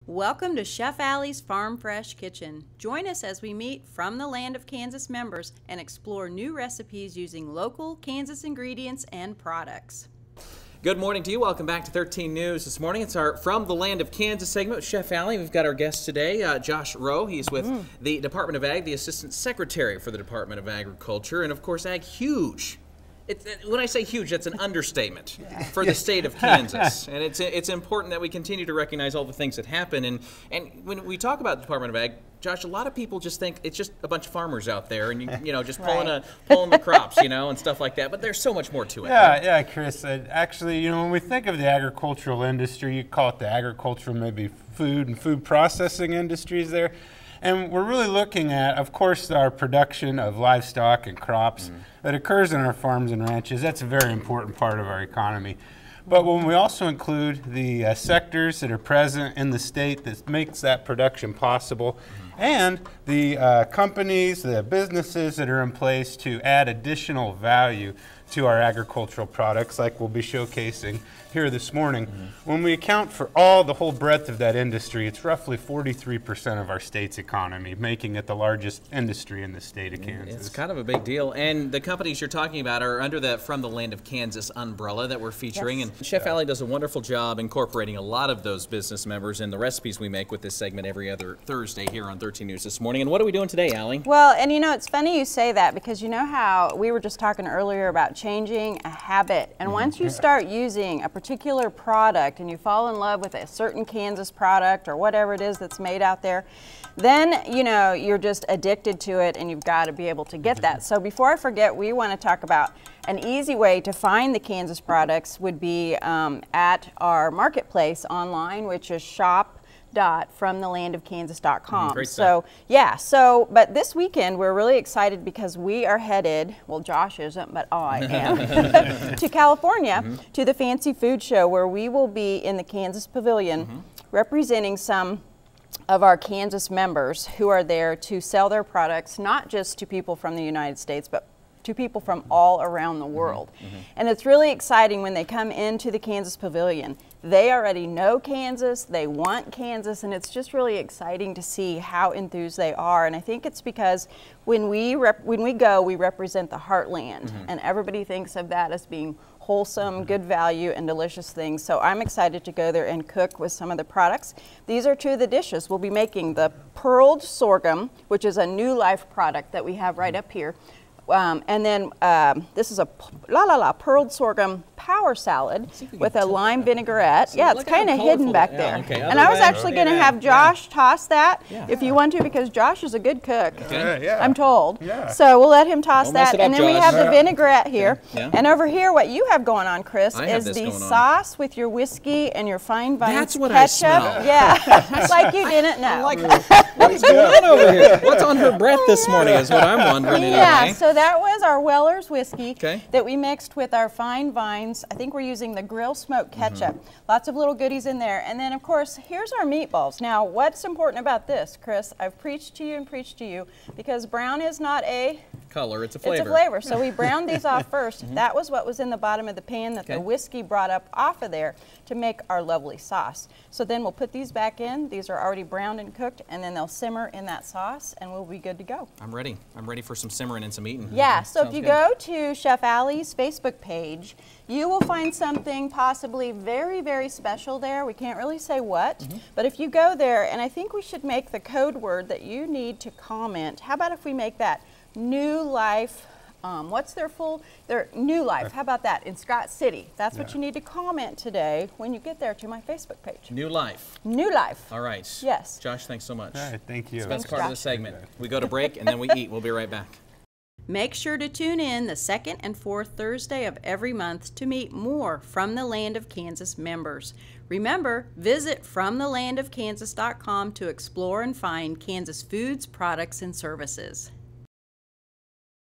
Welcome to Chef Alli's Farm Fresh Kitchen. Join us as we meet From the Land of Kansas members and explore new recipes using local Kansas ingredients and products. Good morning to you. Welcome back to 13 News. This morning it's our From the Land of Kansas segment with Chef Alli. We've got our guest today, Josh Rowe. He's with the Department of Ag, the Assistant Secretary for the Department of Agriculture, and of course Ag huge. When I say huge, that's an understatement for the state of Kansas. And it's important that we continue to recognize all the things that happen. And when we talk about the Department of Ag, Josh, a lot of people just think it's just a bunch of farmers out there and you know just pulling the crops, and stuff like that. But there's so much more to it. Yeah, right? yeah, Chris. Actually, when we think of the agricultural industry, you call it the agricultural, maybe food and food processing industries there. And we're really looking at, of course, our production of livestock and crops that occurs in our farms and ranches. That's a very important part of our economy. But when we also include the sectors that are present in the state that makes that production possible, and the companies, the businesses that are in place to add additional value to our agricultural products, like we'll be showcasing here this morning. When we account for the whole breadth of that industry, it's roughly 43% of our state's economy, making it the largest industry in the state of Kansas. It's kind of a big deal. And the companies you're talking about are under the From the Land of Kansas umbrella that we're featuring. Yes. And Chef Alli does a wonderful job incorporating a lot of those business members in the recipes we make with this segment every other Thursday here on 13 News this morning. And what are we doing today, Alli? Well, and it's funny you say that, because you know how we were just talking earlier about changing a habit. And once you start using a particular product and you fall in love with a certain Kansas product or whatever it is that's made out there, then you're just addicted to it, and you've got to be able to get that. So before I forget, we want to talk about an easy way to find the Kansas products would be at our marketplace online, which is shop.fromthelandofkansas.com. Great stuff. But this weekend we're really excited because we are headed, well, Josh isn't, but I am, to California to the Fancy Food Show, where we will be in the Kansas Pavilion representing some of our Kansas members who are there to sell their products, not just to people from the United States, but to people from all around the world. And it's really exciting when they come into the Kansas Pavilion. They already know Kansas, they want Kansas, and it's just really exciting to see how enthused they are. And I think it's because when we go, we represent the heartland, and everybody thinks of that as being wholesome, good value, and delicious things. So I'm excited to go there and cook with some of the products. These are two of the dishes. We'll be making the pearled sorghum, which is a New Life product that we have right up here. And then this is a pearled sorghum power salad with a lime vinaigrette. Yeah, it's kind of hidden back there. Okay. And I was actually going to have Josh toss that if you want to, because Josh is a good cook, I'm told. So we'll let him toss that. And then we have the vinaigrette here. And over here, what you have going on, Chris, is the sauce with your whiskey and your fine vine That's what ketchup. I smell. Yeah, it's like you didn't know. What's going on over here? What's on her breath this morning is what I'm wondering. Yeah, so that was our Weller's whiskey that we mixed with our fine vines. I think we're using the grill smoked ketchup. Lots of little goodies in there. And then, of course, here's our meatballs. Now, what's important about this, Chris? I've preached to you and preached to you, because brown is not a color, it's a flavor. It's a flavor. So we browned these off first. That was what was in the bottom of the pan that the whiskey brought up off of there to make our lovely sauce. So then we'll put these back in. These are already browned and cooked, and then they'll simmer in that sauce, and we'll be good to go. I'm ready. I'm ready for some simmering and some eating. Yeah, so if you go to Chef Alli's Facebook page, you will find something possibly very, very special there. We can't really say what, but if you go there, and I think we should make the code word that you need to comment. How about if we make that New Life, what's their New Life, how about that, in Scott City? That's what you need to comment today when you get there to my Facebook page. New Life. New Life. All right. Yes. Josh, thanks so much. All right, thank you. That's part of the segment. We go to break and then we eat. We'll be right back. Make sure to tune in the second and fourth Thursday of every month to meet more From the Land of Kansas members. Remember, visit FromTheLandOfKansas.com to explore and find Kansas foods, products, and services.